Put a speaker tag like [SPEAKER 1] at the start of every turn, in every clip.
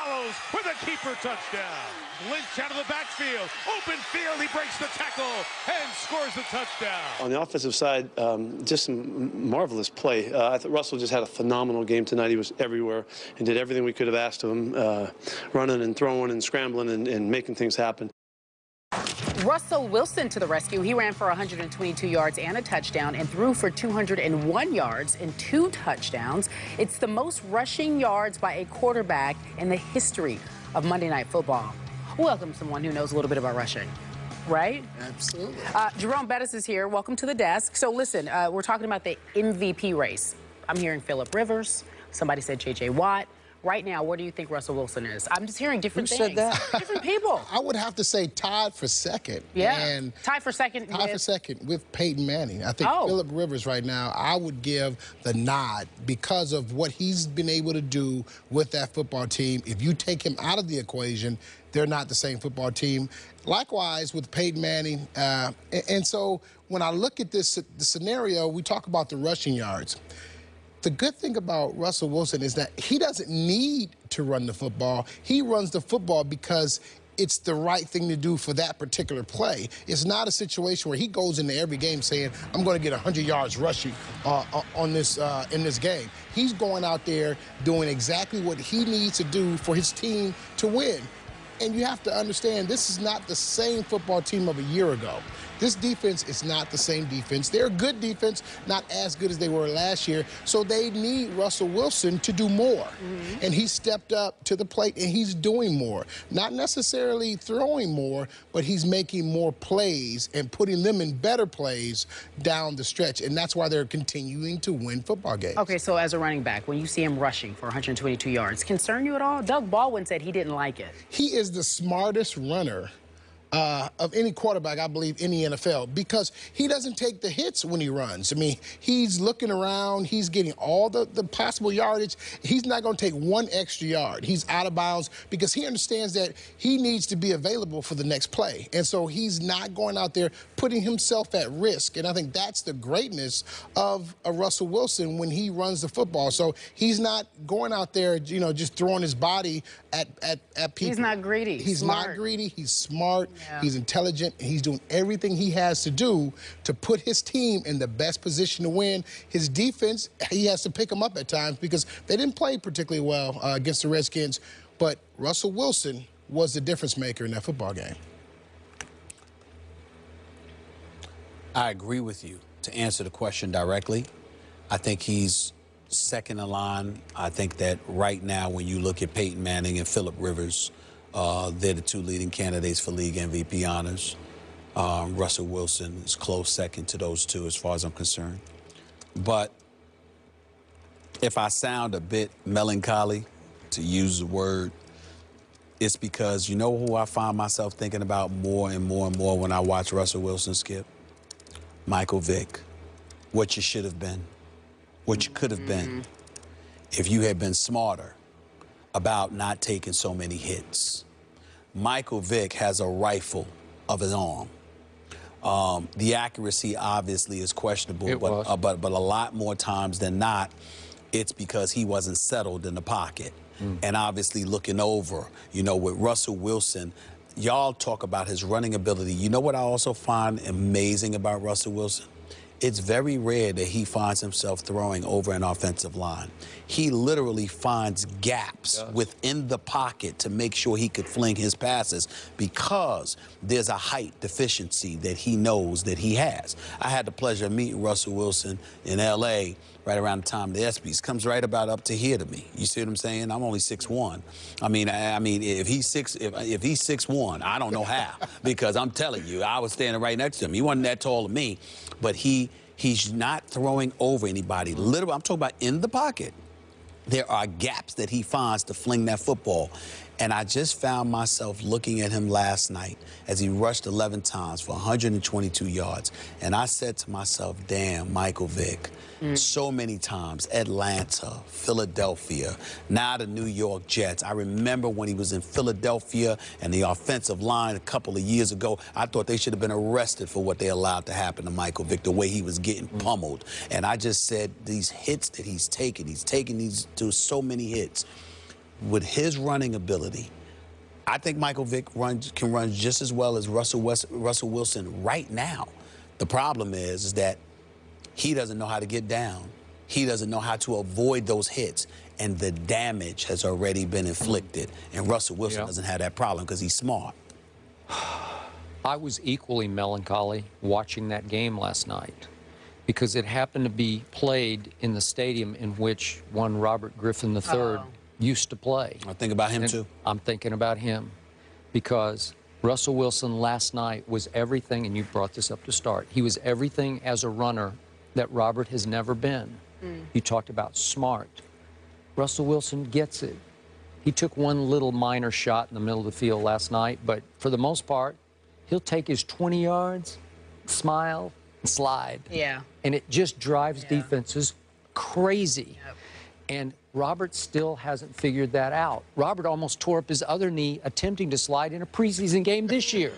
[SPEAKER 1] follows with a keeper touchdown. Lynch out of the backfield. Open field. He breaks the tackle and scores the touchdown.
[SPEAKER 2] On the offensive side, just some marvelous play. I thought Russell just had a phenomenal game tonight. He was everywhere and did everything we could have asked of him, running and throwing and scrambling and making things happen.
[SPEAKER 3] Russell Wilson to the rescue. He ran for 122 yards and a touchdown and threw for 201 yards and 2 touchdowns. It's the most rushing yards by a quarterback in the history of Monday Night Football. Welcome someone who knows a little bit about rushing, right?
[SPEAKER 4] Absolutely.
[SPEAKER 3] Jerome Bettis is here. Welcome to the desk. So listen, we're talking about the MVP race. I'm hearing Phillip Rivers. Somebody said J.J. Watt. Right now, where do you think Russell Wilson is? I'm just hearing different things.
[SPEAKER 4] Who said that?
[SPEAKER 3] Different people.
[SPEAKER 4] I would have to say tied for second.
[SPEAKER 3] Yeah.
[SPEAKER 4] And
[SPEAKER 3] tied for second.
[SPEAKER 4] Tied for second with Peyton Manning. I think Phillip Rivers right now, I would give the nod because of what he's been able to do with that football team. If you take him out of the equation, they're not the same football team. Likewise with Peyton Manning. And so when I look at the scenario, we talk about the rushing yards. The good thing about Russell Wilson is that he doesn't need to run the football. He runs the football because it's the right thing to do for that particular play. It's not a situation where he goes into every game saying, I'm going to get 100 yards rushing in this game. He's going out there doing exactly what he needs to do for his team to win. And you have to understand, this is not the same football team of a year ago. This defense is not the same defense. They're a good defense, not as good as they were last year. So they need Russell Wilson to do more. And he stepped up to the plate, and he's doing more. Not necessarily throwing more, but he's making more plays and putting them in better plays down the stretch. And that's why they're continuing to win football games.
[SPEAKER 3] Okay, so as a running back, when you see him rushing for 122 yards, concern you at all? Doug Baldwin said he didn't like it.
[SPEAKER 4] He is the smartest runner of any quarterback, I believe, in the NFL, because he doesn't take the hits when he runs. I mean, he's looking around. He's getting all the possible yardage. He's not going to take one extra yard. He's out of bounds because he understands that he needs to be available for the next play. And so he's not going out there putting himself at risk. And I think that's the greatness of Russell Wilson when he runs the football. So he's not going out there, you know, just throwing his body at people.
[SPEAKER 3] He's not greedy.
[SPEAKER 4] He's not greedy. He's smart. Yeah. He's intelligent. And he's doing everything he has to do to put his team in the best position to win. His defense, he has to pick them up at times because they didn't play particularly well against the Redskins. But Russell Wilson was the difference maker in that football game.
[SPEAKER 5] I agree with you. To answer the question directly, I think he's second in line. I think that right now, when you look at Peyton Manning and Phillip Rivers, they're the 2 leading candidates for league MVP honors. Russell Wilson is close second to those 2 as far as I'm concerned. But if I sound a bit melancholy, to use the word, it's because you know who I find myself thinking about more and more and more when I watch Russell Wilson, Skip? Michael Vick. What you should have been. What you could have been if you had been smarter about not taking so many hits. Michael Vick has a rifle of his arm. The accuracy obviously is questionable, but a lot more times than not, it's because he wasn't settled in the pocket. And obviously looking over, you know, with Russell Wilson, y'all talk about his running ability. You know what I also find amazing about Russell Wilson? It's very rare that he finds himself throwing over an offensive line. He literally finds gaps within the pocket to make sure he could fling his passes because there's a height deficiency that he knows that he has. I had the pleasure of meeting Russell Wilson in L.A. right around the time of the ESPYs. Comes right about up to here to me. You see what I'm saying? I'm only 6'1". I mean, if he's 6'1", I don't know how, because I'm telling you, I was standing right next to him. He wasn't that tall to me, but he's not throwing over anybody. Literally, I'm talking about in the pocket. There are gaps that he finds to fling that football. And I just found myself looking at him last night as he rushed 11 times for 122 yards. And I said to myself, damn, Michael Vick, so many times, Atlanta, Philadelphia, now the New York Jets. I remember when he was in Philadelphia and the offensive line a couple of years ago, I thought they should have been arrested for what they allowed to happen to Michael Vick, the way he was getting pummeled. And I just said, these hits that he's taking these so many hits. with his running ability, I think Michael Vick can run just as well as Russell Wilson right now. The problem is that he doesn't know how to get down. He doesn't know how to avoid those hits, and the damage has already been inflicted. And Russell Wilson doesn't have that problem because he's smart.
[SPEAKER 6] I was equally melancholy watching that game last night because it happened to be played in the stadium in which one Robert Griffin III used to play.
[SPEAKER 5] I think about him too.
[SPEAKER 6] I'm thinking about him because Russell Wilson last night was everything, and you brought this up to start. He was everything as a runner that Robert has never been. You talked about smart. Russell Wilson gets it. He took one little minor shot in the middle of the field last night, but for the most part, he'll take his 20 yards, smile, and slide.
[SPEAKER 3] Yeah.
[SPEAKER 6] And it just drives defenses crazy.
[SPEAKER 3] Yep.
[SPEAKER 6] And Robert still hasn't figured that out. Robert almost tore up his other knee attempting to slide in a preseason game this year,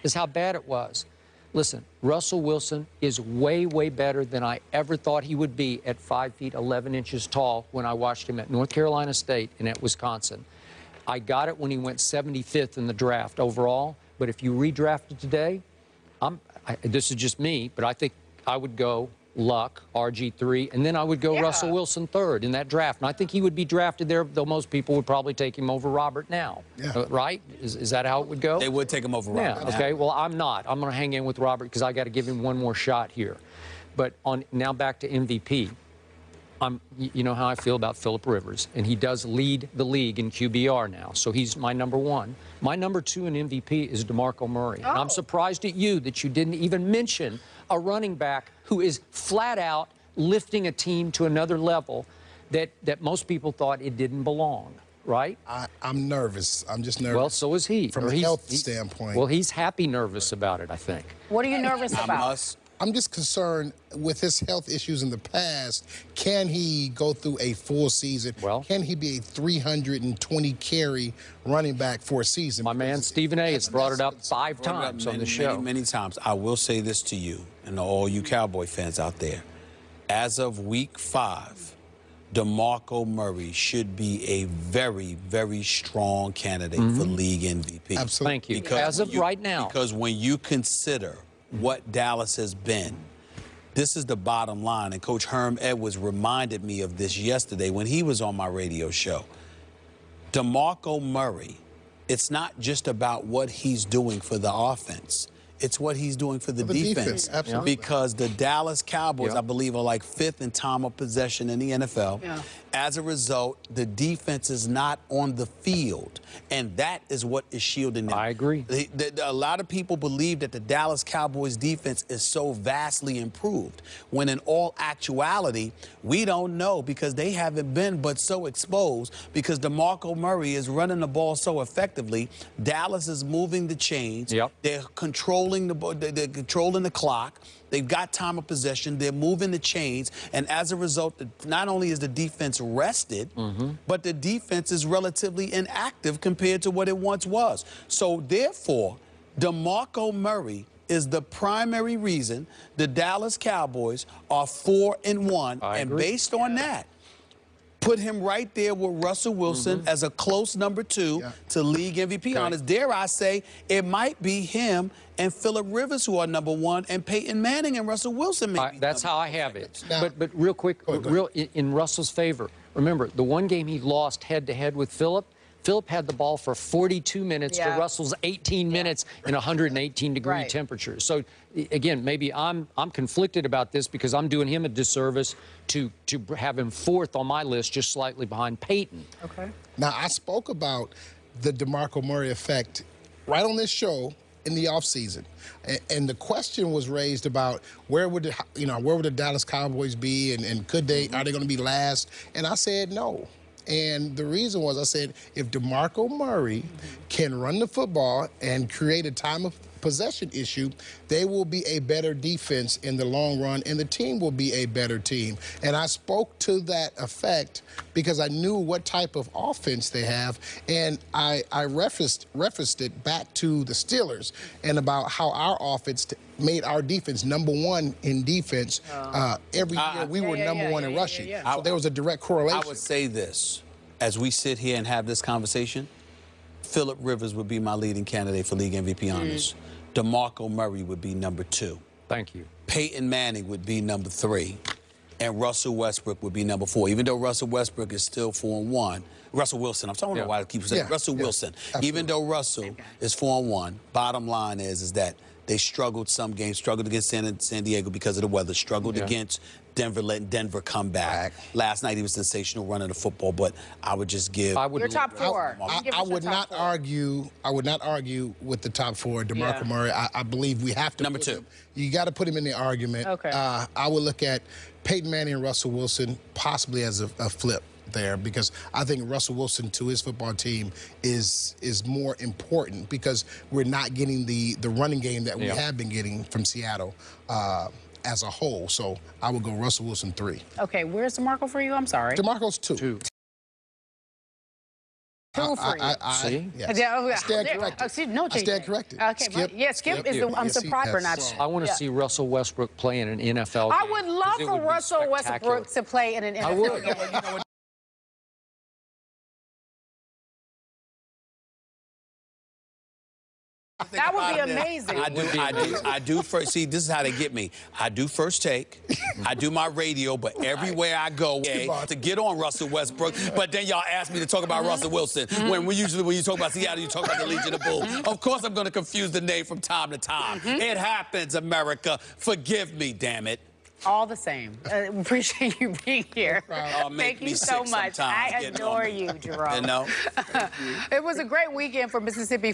[SPEAKER 6] is how bad it was. Listen, Russell Wilson is way, way better than I ever thought he would be at 5 feet 11 inches tall when I watched him at North Carolina State and at Wisconsin. I got it when he went 75th in the draft overall, but if you redrafted today, this is just me, but I think I would go Luck, RG3, and then I would go Russell Wilson third in that draft. And I think he would be drafted there, though most people would probably take him over Robert now. Right? Is that how it would go?
[SPEAKER 5] They would take him over Robert.
[SPEAKER 6] Yeah, okay. Well, I'm not. I'm going to hang in with Robert because I got to give him one more shot here. But now back to MVP. You know how I feel about Philip Rivers, and he does lead the league in QBR now, so he's my number one. My number two in MVP is DeMarco Murray. And I'm surprised at you that you didn't even mention a running back who is flat out lifting a team to another level that most people thought it didn't belong, right?
[SPEAKER 4] I'm nervous. I'm just nervous.
[SPEAKER 6] Well, so is he.
[SPEAKER 4] From a health standpoint.
[SPEAKER 6] Well, he's happy nervous about it, I think.
[SPEAKER 3] What are you nervous about?
[SPEAKER 4] I'm just concerned with his health issues in the past. Can he go through a full season?
[SPEAKER 6] Well,
[SPEAKER 4] can he be a 320 carry running back for a season?
[SPEAKER 6] My man Stephen A. has brought it up 5 times on the show.
[SPEAKER 5] Many times. I will say this to you and all you Cowboy fans out there. As of week 5, DeMarco Murray should be a very, very strong candidate for league MVP.
[SPEAKER 4] Absolutely.
[SPEAKER 6] Thank you. As of right now.
[SPEAKER 5] Because when you consider what Dallas has been, this is the bottom line. And Coach Herm Edwards reminded me of this yesterday when he was on my radio show. DeMarco Murray, it's not just about what he's doing for the offense. It's what he's doing for the defense.
[SPEAKER 4] Absolutely.
[SPEAKER 5] Because the Dallas Cowboys, I believe, are like 5th in time of possession in the NFL. As a result, the defense is not on the field. And that is what is shielding them.
[SPEAKER 6] I agree.
[SPEAKER 5] A lot of people believe that the Dallas Cowboys defense is so vastly improved, when in all actuality, we don't know because they haven't been but so exposed because DeMarco Murray is running the ball so effectively. Dallas is moving the chains. They're controlling the clock. They've got time of possession. They're moving the chains. And as a result, not only is the defense rested, but the defense is relatively inactive compared to what it once was. So, therefore, DeMarco Murray is the primary reason the Dallas Cowboys are 4-1. And based on that, put him right there with Russell Wilson as a close number 2 to league MVP honors. Dare I say, it might be him and Philip Rivers who are number 1, and Peyton Manning and Russell Wilson maybe.
[SPEAKER 6] That's how I have it. But real quick, in Russell's favor, remember, the one game he lost head-to-head with Philip had the ball for 42 minutes to Russell's 18 minutes in 118-degree temperatures. So, again, maybe I'm conflicted about this because I'm doing him a disservice to have him 4th on my list, just slightly behind Peyton.
[SPEAKER 3] Okay.
[SPEAKER 4] Now, I spoke about the DeMarco Murray effect right on this show in the offseason. And the question was raised about where would the Dallas Cowboys be and are they going to be last? And I said no. And the reason was, I said, if DeMarco Murray can run the football and create a time of possession issue, they will be a better defense in the long run, and the team will be a better team. And I spoke to that effect because I knew what type of offense they have, and I referenced it back to the Steelers and about how our offense made our defense number 1 in defense. Every year we were number 1 in rushing. So there was a direct correlation.
[SPEAKER 5] I would say this. as we sit here and have this conversation, Phillip Rivers would be my leading candidate for league MVP honors. DeMarco Murray would be number 2.
[SPEAKER 6] Thank you.
[SPEAKER 5] Peyton Manning would be number 3. And Russell Westbrook would be number 4. Even though Russell Westbrook is still 4-1. Russell Wilson. I'm talking about why I keep saying Russell Wilson. Absolutely. Even though Russell is 4-1, bottom line is that they struggled some games, struggled against San Diego because of the weather, struggled against Denver, letting Denver come back. Last night he was sensational running the football, but I would just give
[SPEAKER 3] your top 4.
[SPEAKER 4] I would not argue. I would not argue with the top 4. DeMarco Murray. I believe we have to.
[SPEAKER 5] Number 2.
[SPEAKER 4] You got to put him in the argument.
[SPEAKER 3] Okay.
[SPEAKER 4] I would look at Peyton Manning and Russell Wilson possibly as a flip there, because I think Russell Wilson to his football team is more important, because we're not getting the running game that we have been getting from Seattle as a whole. So I would go Russell Wilson 3.
[SPEAKER 3] Okay, where's DeMarco for you? I'm sorry.
[SPEAKER 4] DeMarco's 2.
[SPEAKER 3] 2 for you.
[SPEAKER 6] See?
[SPEAKER 4] Yes.
[SPEAKER 3] I
[SPEAKER 4] stand corrected.
[SPEAKER 3] No,
[SPEAKER 4] I stand corrected.
[SPEAKER 3] Okay, Skip is the. I'm surprised we're not.
[SPEAKER 6] I want to see Russell Westbrook play in an NFL game.
[SPEAKER 3] I would love for Russell Westbrook to play in an NFL
[SPEAKER 6] I would.
[SPEAKER 3] game. That would be amazing.
[SPEAKER 5] I do first. See, this is how they get me. I do First Take. I do my radio, but everywhere I go, to get on Russell Westbrook. But then y'all ask me to talk about Russell Wilson. When you talk about Seattle, you talk about the Legion of Boom. Of course, I'm going to confuse the name from time to time. It happens, America. Forgive me, damn it.
[SPEAKER 3] All the same. Appreciate you being here. Thank you so much. I adore you, Jerome.
[SPEAKER 5] You know?
[SPEAKER 3] It was a great weekend for Mississippi.